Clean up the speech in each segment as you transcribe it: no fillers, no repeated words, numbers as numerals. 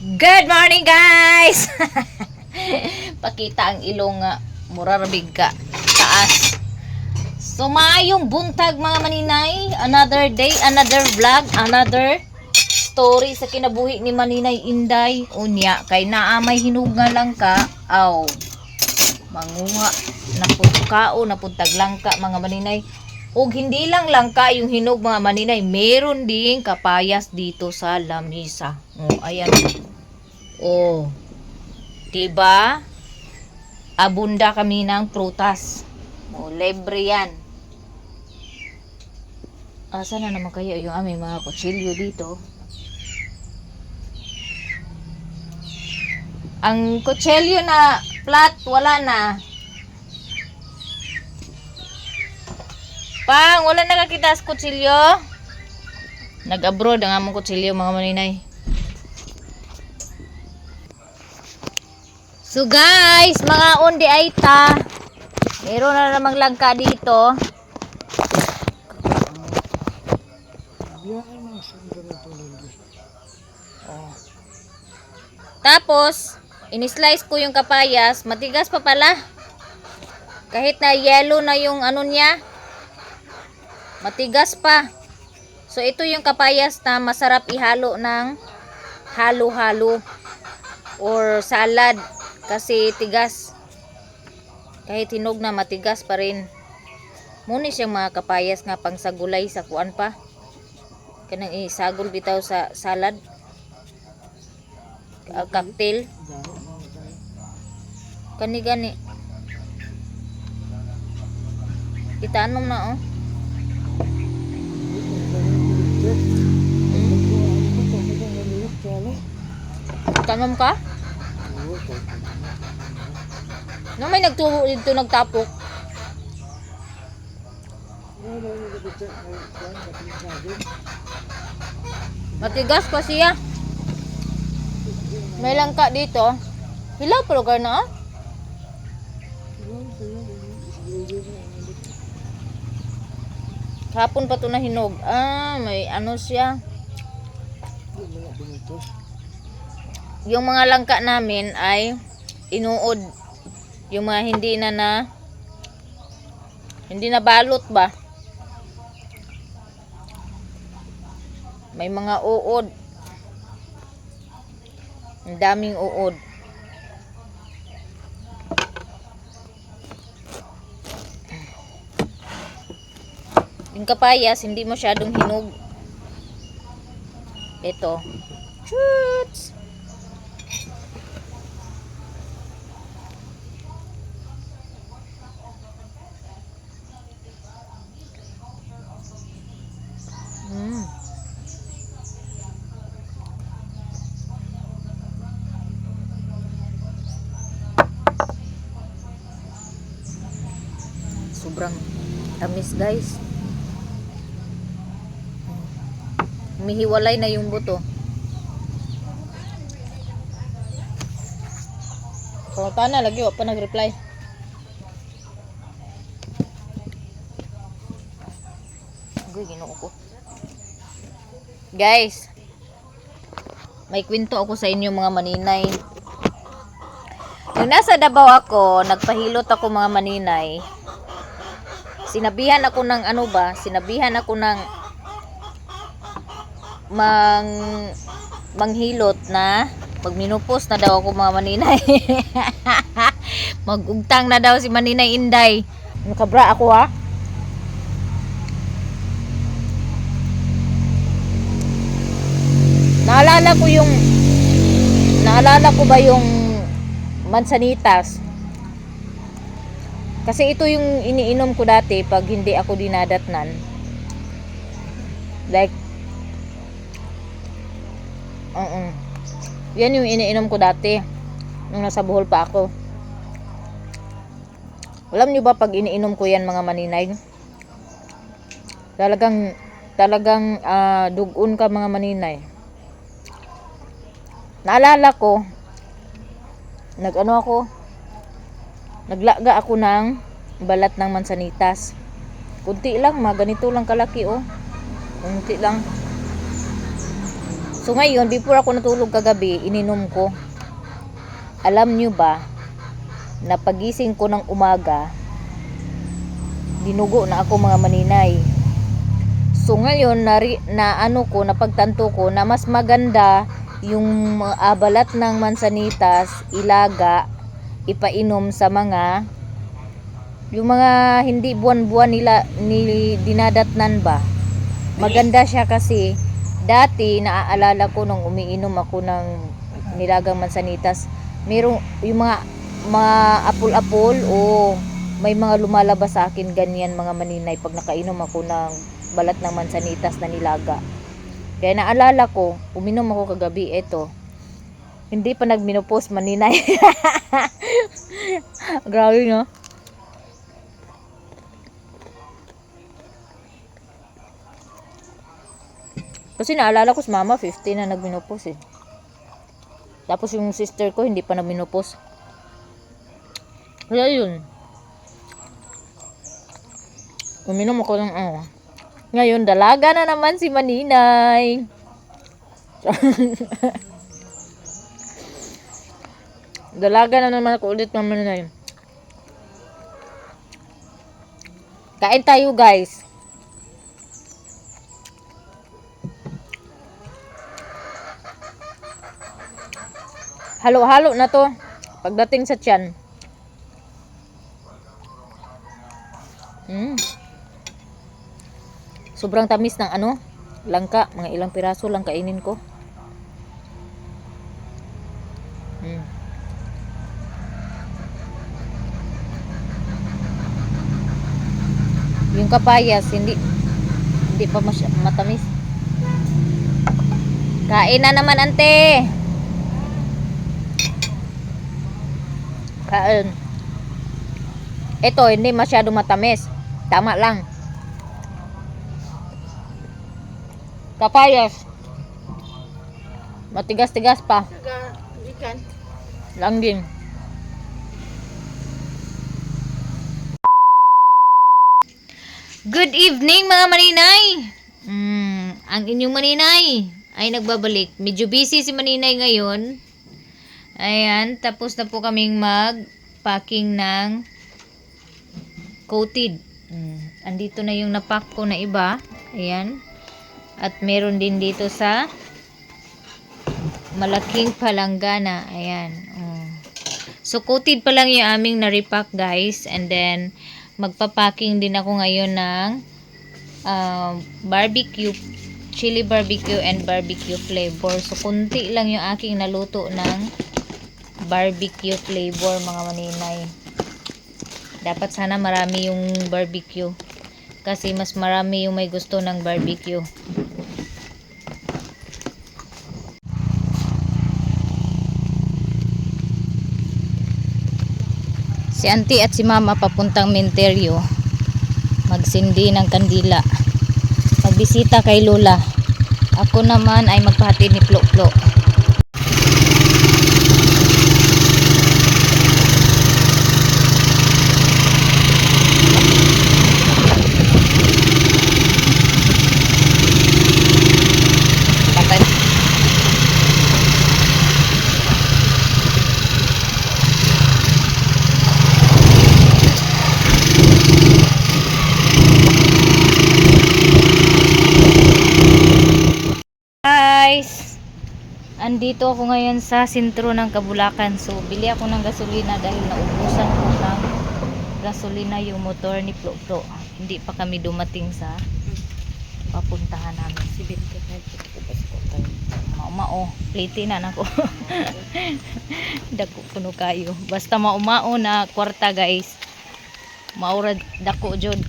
Good morning, guys! Pakita ang ilong nga murarabig ka taas. So maayong buntag mga maninay. Another day, another vlog, another story sa kinabuhi ni Maninay Inday. Unya kay naamay hinugnga lang ka. Aw. Manguha napudkao napuntag lang ka mga maninay. Og hindi lang langka yung hinog mga maninay, meron ding kapayas dito sa lamisa. Oh, ayan. Oh. 'Di ba? Abunda kami ng prutas. Oh, libre 'yan. Asa na naman kayo yung aming mga kutsilyo dito? Ang kutsilyo na flat wala na. Pang, wala nakakita sa kutsilyo. Nag-abroad ang among kutsilyo mga maninay. So guys, mga undi ay ta. Meron na namang langka dito. Oh. Tapos, in-slice ko yung kapayas. Matigas pa pala. Kahit na yellow na yung ano niya. Matigas pa. So ito yung kapayas na masarap ihalo ng halo-halo or salad kasi tigas. Kahit hinog na matigas pa rin. Muna siyang mga kapayas nga pang sagulay sa kuan pa. Kanang isagol bitaw sa salad. Cocktail. Kani-gani. Itaan mo na oh. Tanom ka? No, may nagtuho dito nagtapok. Matigas pa siya. May langka dito. Hilaw pa lugar na oh. Hapon pa to na hinog. Ah, may ano siya. Yung mga langka namin ay inuod. Yung mga hindi na balot ba? May mga uod. Ang daming uod. Yung kapayas, hindi masyadong hinog. Ito. Shoots! Sobrang tamis guys. Humihiwalay na yung buto. Kung na lagi wa pa nag-reply. Ginoo ko. Guys, may kwento ako sa inyo mga maninay. Yung nasa Davao ako, nagpahilot ako mga maninay. Sinabihan ako ng sinabihan ako ng manghilot na magminupos na daw ako mga maninay. Magugtang na daw si Maninay Inday. Nakabra ako ha. Naalala ko ba yung mansanitas? Kasi ito yung iniinom ko dati pag hindi ako dinadatnan. Like, yan yung iniinom ko dati nung nasa Bohol pa ako. Alam nyo ba pag iniinom ko yan mga maninay, talagang dugon ka mga maninay. Naalala ko, naglaga ako ng balat ng mansanitas. Kunti lang, ganito lang kalaki oh. Kunti lang. So So ngayon, before ako natulog kagabi, ininom ko. Alam nyo ba, na pagising ko ng umaga, dinugo na ako mga maninay. So ngayon, napagtanto ko na mas maganda yung balat ng mansanitas, ilaga, ipainom sa yung mga hindi buwan-buwan nila dinadatnan ba. Maganda siya kasi dati naaalala ko nung umiinom ako ng nilagang mansanitas, merong yung mga apol-apol o may mga lumalabas sa akin ganyan mga maninay pag nakainom ako ng balat ng mansanitas na nilaga. Kaya naalala ko, uminom ako kagabi, eto. Hindi pa nagminopos maninay. Grabe no? Kasi naalala ko si mama, 50 na nagminopos eh. Tapos yung sister ko, hindi pa nagminopos. Kaya yun. Uminom ako ng Ngayon, dalaga na naman si Maninay. Dalaga na naman ako ulit ng Maninay. Kain tayo guys. Halo-halo na to. Pagdating sa tiyan. Sobrang tamis ng langka. Mga ilang piraso lang kainin ko. Yung kapayas, hindi pa matamis. Kain na naman, ante. Kain. Ito, hindi masyado matamis. Tama lang. Kapayas. Matigas-tigas pa. Lang din. Good evening mga maninay. Ang inyong maninay ay nagbabalik. Medyo busy si Maninay ngayon. Ayan, tapos na po kaming mag-packing ng coated. Andito na yung napack ko na iba. Ayan. At meron din dito sa malaking palanggana. Ayan. So, coated pa lang yung aming na-repack guys. And then, magpa-packing din ako ngayon ng barbecue, chili barbecue and barbecue flavor. So, kunti lang yung aking naluto ng barbecue flavor mga maninay. Dapat sana marami yung barbecue. Kasi mas marami yung may gusto ng barbecue. Si auntie at si mama papuntang Menterio. Magsindi ng kandila. Magbisita kay Lola. Ako naman ay magpahatid ni Plo-Plo. Guys, andito ako ngayon sa sentro ng Kabulacan. So, bili ako ng gasolina dahil naubusan ko ng gasolina yung motor ni Plo-Plo. Hindi pa kami dumating sa papuntahan namin. Si Binti mao, plate na nako. Dako puno kayo. Basta maumao na kwarta guys. Maurad dako jud.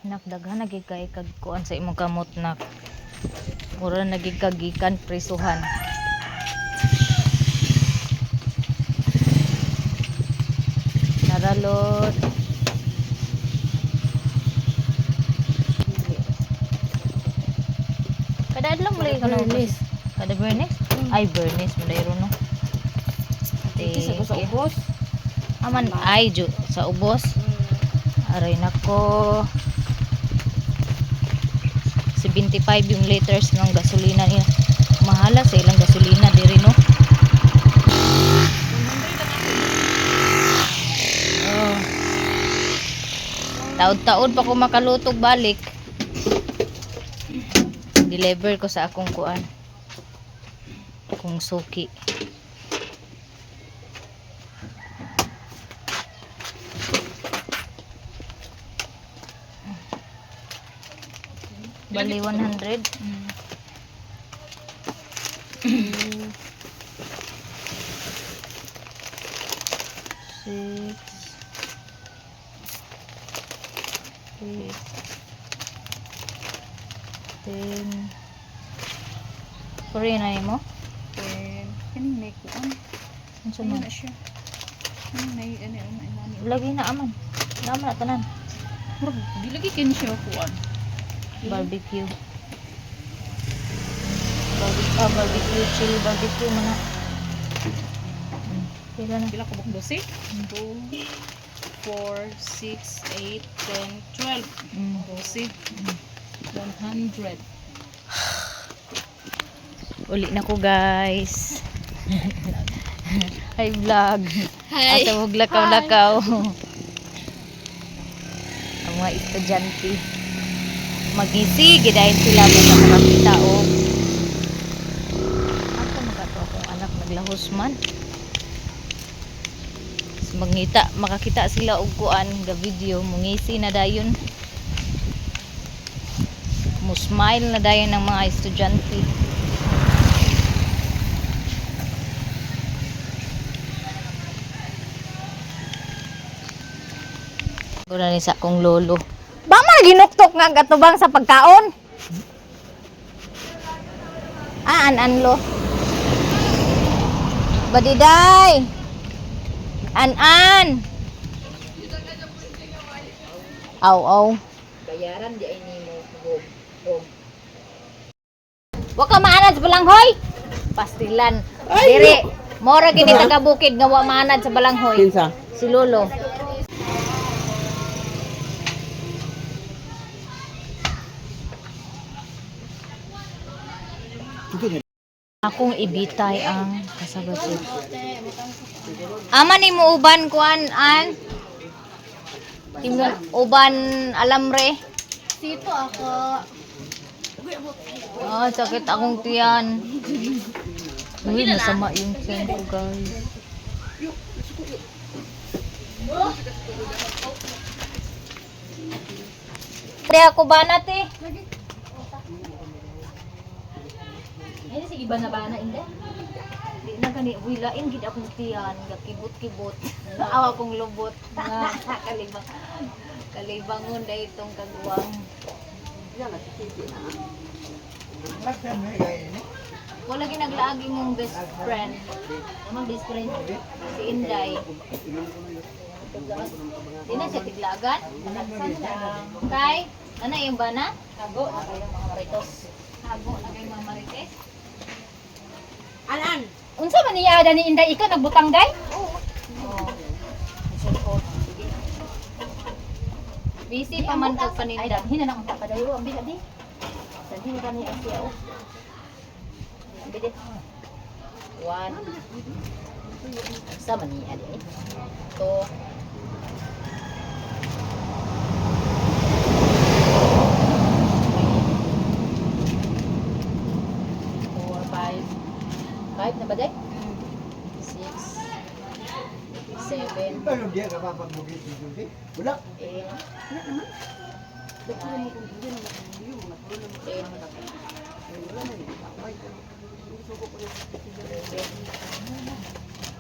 Nakdaghan nagigay kag kuan sa imong kamot nak. Mura nagikagikan prisuhan. Bakit? 100 pesos Charalot. Kada adlaw mo lagi ka na Bernis. Kada Bernis? Ay, Bernis mo dahil no. Iti sa ko sa ubos. Aman, ay, sa ubos. Aray nako. 75 yung liters ng gasolina niya. Mahala sa ilang gasolina diri no. Oh. Taod-taod pa ko makalutog balik. Deliver ko sa akong kuan. Kung suki. Bali 100. Six. 8. 10. Korean na mo? Kaning may kuan. Ano Ano man? na siya? Ano may ano. Lagi na aman. Naman na tanan. Murag dilagi kini siya kuan. Barbecue. Barbecue, chili barbecue mo na. Pila na. Pila ka buk 12? 2 4 6 8 10 12. 100. Uli na ko guys. Hi vlog. Hi. Asa wag lakaw-lakaw. Ang mga estudyante. Magisig dahil sila mga makakita o. Ako magato akong anak naglahos man. Makakita sila og kuan ga video mungisi na dayon. Mo smile na dayon ng mga estudyante. Gura ni sa akong lolo. Ba man ginuktok nga gatubang sa pagkaon? An-anlo. Badiday. An-an. Aw. Bayaran di ay nimo home. Wa ka maanad sa balanghoy. Pastilan. Diri, mora gini taga bukid nga wa maanad sa balanghoy. Kinsa? Si lolo. Akong ibitay ang kasagasig. Ama ni mo uban kuan an? Timo uban alamre. Sito ako. Ah, sakit akong tiyan. Uy, masama yung tiyan ko, guys. Pre ako ba nate? Ini sige ba na bana hindi? Di na gani wilain gid akong tiyan, gakibot-kibot. Awa kong lubot nga kalibang. Kalibangon dahil itong kaguwang. Wala ginaglaaging yung best friend. Amang best friend si Inday. Di na siya tiglagan. Kay, ano yung bana? Hago na kayo mga maritos. Hago na kayo mga marites. Anan. Unsa man niya ada ni Inday ika nagbutang day? Oo. Busy pa man kag Ay, paninda. hina na ang tapadayo ang bigat di. Sabi ka ni Asia o. Bidi. One. Sama ni adi. Two. Four, five. Five na ba day? Six. Seven. Ano dia kapapagmugit dito di? Wala. Eight.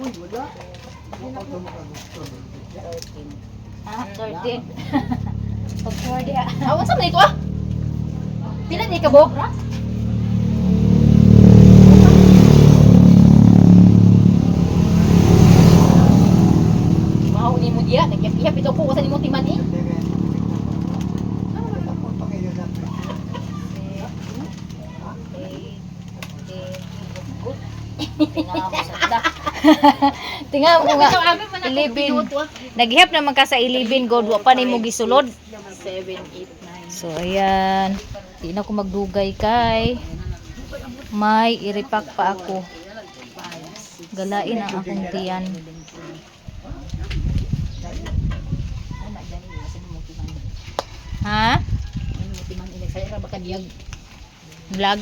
Uy, wala. 13. Pag 40 ah. Awan sa man ito ah. Pila ni ka bok? Mau ni mo dia Ihap ito po sa imong timan eh. Tingnan mo nga. Ikaw abi man ako 11. binuto ah. Naghihap naman ka sa 11 god, wa pa nimo gisulod. 7, 8, 9. So ayan, di na ko magdugay kay may iripak pa ako. Galain ang akong tiyan. Ha? Vlog?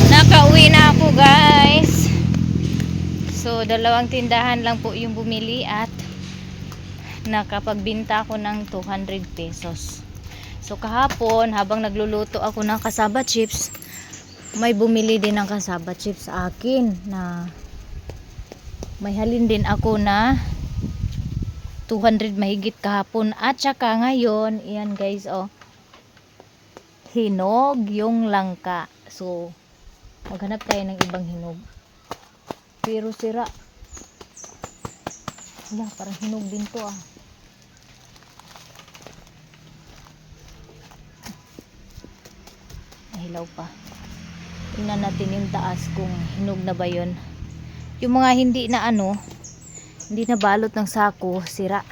Nakauwi na ako guys. So dalawang tindahan lang po yung bumili at nakapagbenta ako ng 200 pesos. So kahapon habang nagluluto ako ng kasaba chips, may bumili din ng kasaba chips sa akin na may halin din ako na 200 mahigit kahapon. At saka ngayon, iyan guys oh, hinog yung langka. So maghanap tayo ng ibang hinog. Pero sira. Wala, parang hinog din to ah. Nahilaw pa. Tingnan natin yung taas kung hinog na ba yun. Yung mga hindi na ano, hindi na balot ng sako, sira.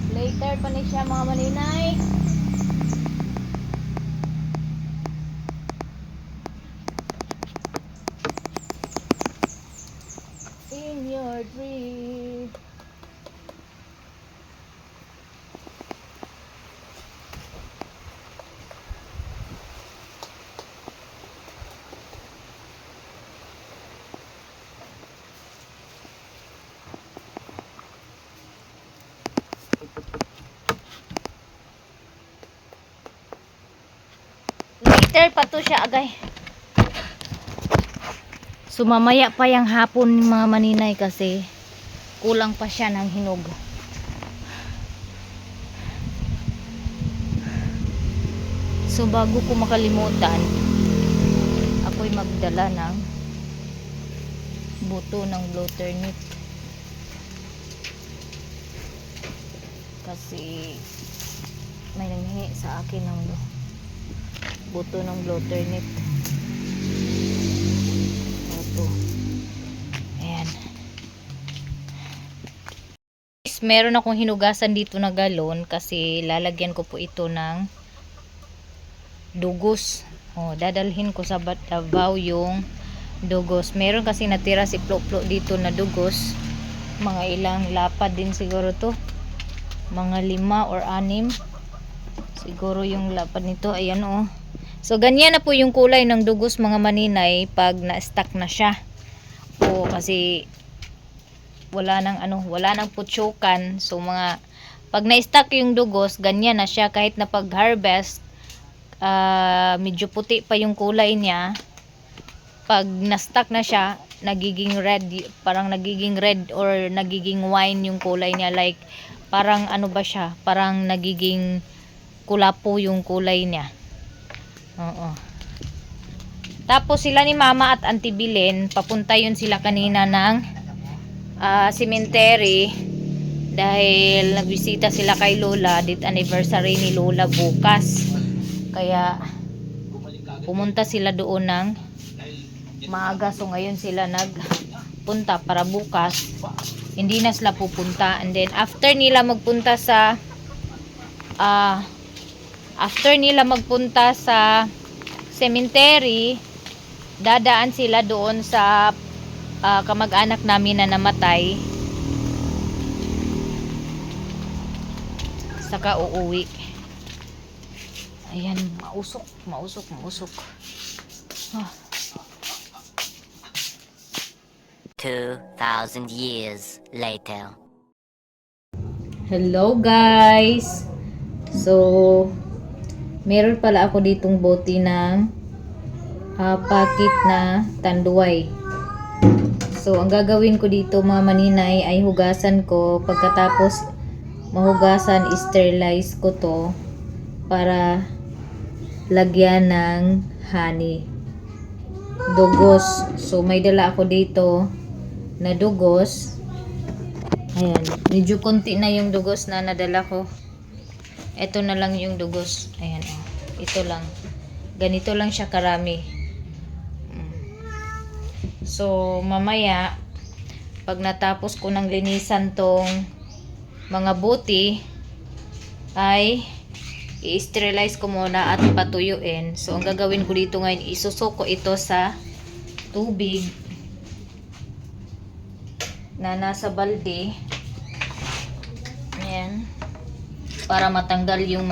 Later pa ni siya mga maninay. In your dream. Later pa to siya agay. So mamaya pa yung hapon mga maninay kasi kulang pa siya ng hinog. So bago ko makalimutan, ako'y magdala ng buto ng bloater nip. Kasi may nanghingi sa akin ng buto ng bloater nip. Ito. Ayan. Meron akong hinugasan dito na galon kasi lalagyan ko po ito ng dugos. Dadalhin ko sa Davao yung dugos. Meron kasi natira si Plo-Plo dito na dugos. Mga ilang lapad din siguro to. Mga 5 or 6. Siguro yung lapad nito. Ayan oh. So ganyan na po yung kulay ng dugos mga maninay pag na-stack na siya. Kasi wala nang putsukan. So pag na-stack yung dugos, ganyan na siya kahit na pag-harvest medyo puti pa yung kulay niya. Pag na-stack na siya, nagiging red, parang nagiging red or nagiging wine yung kulay niya, like parang ano ba siya, parang nagiging kulapo yung kulay niya. Oo. Tapos sila ni Mama at Auntie Bilin, papunta yun sila kanina ng cemetery dahil nagbisita sila kay Lola. Date anniversary ni Lola bukas. Kaya pumunta sila doon ng maaga. So ngayon sila nagpunta para bukas hindi na sila pupunta. And then after nila magpunta sa cemetery, dadaan sila doon sa kamag-anak namin na namatay, saka uuwi. Ayan, mausok. 2,000 years later. Hello guys. So meron pala ako ditong bote ng pakit na tanduay. So, ang gagawin ko dito mga maninay ay hugasan ko. Pagkatapos mahugasan, sterilize ko to para lagyan ng honey. Dugos. So, may dala ako dito na dugos. Ayan. Medyo konti na yung dugos na nadala ko. Ito na lang yung dugos. Ayan. Oh. Ito lang. Ganito lang siya karami. So, mamaya, pag natapos ko ng linisan tong mga buti, ay i-sterilize ko muna at patuyuin. So, ang gagawin ko dito ngayon, isusuko ito sa tubig na nasa balde. Ayan. Para matanggal yung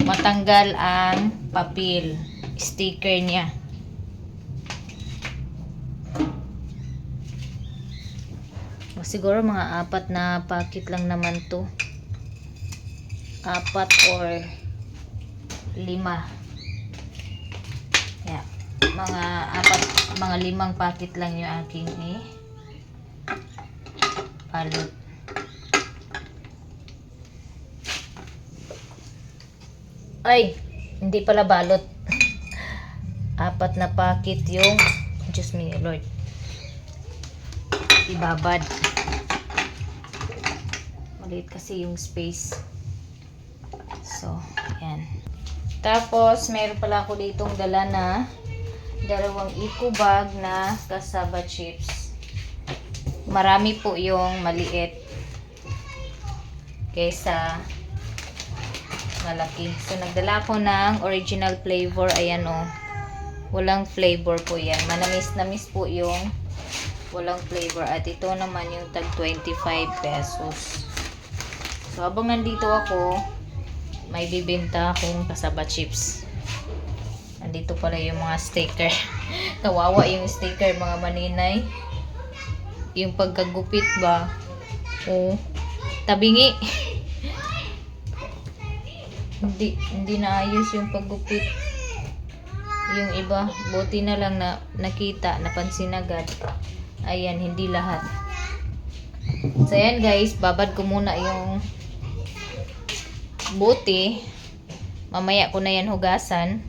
matanggal ang papel, sticker niya. O, siguro mga 4 na packet lang naman to. 4 or 5. Yeah. Mga 5 packet lang yung aking palot. Ay, hindi pala balot. 4 na packet yung, Diyos me, Lord, ibabad. Maliit kasi yung space. So, yan. Tapos, meron pala ako ditong dala na 2 eco bag na cassava chips. Marami po yung maliit kaysa malaki. So, nagdala ko ng original flavor. Ayan o. Walang flavor po yan. Manamis-namis po yung walang flavor. At ito naman yung tag 25 pesos. So, habang nandito ako, may bibenta akong cassava chips. Nandito pala yung mga sticker. Kawawa yung sticker, mga maninay. Yung pagkagupit ba? O, tabingi. Hindi naayos yung paggupit. Yung iba, buti na lang na nakita, napansin agad. Ayan, hindi lahat. So, ayan guys, babad ko muna yung buti. Mamaya ko na yan hugasan.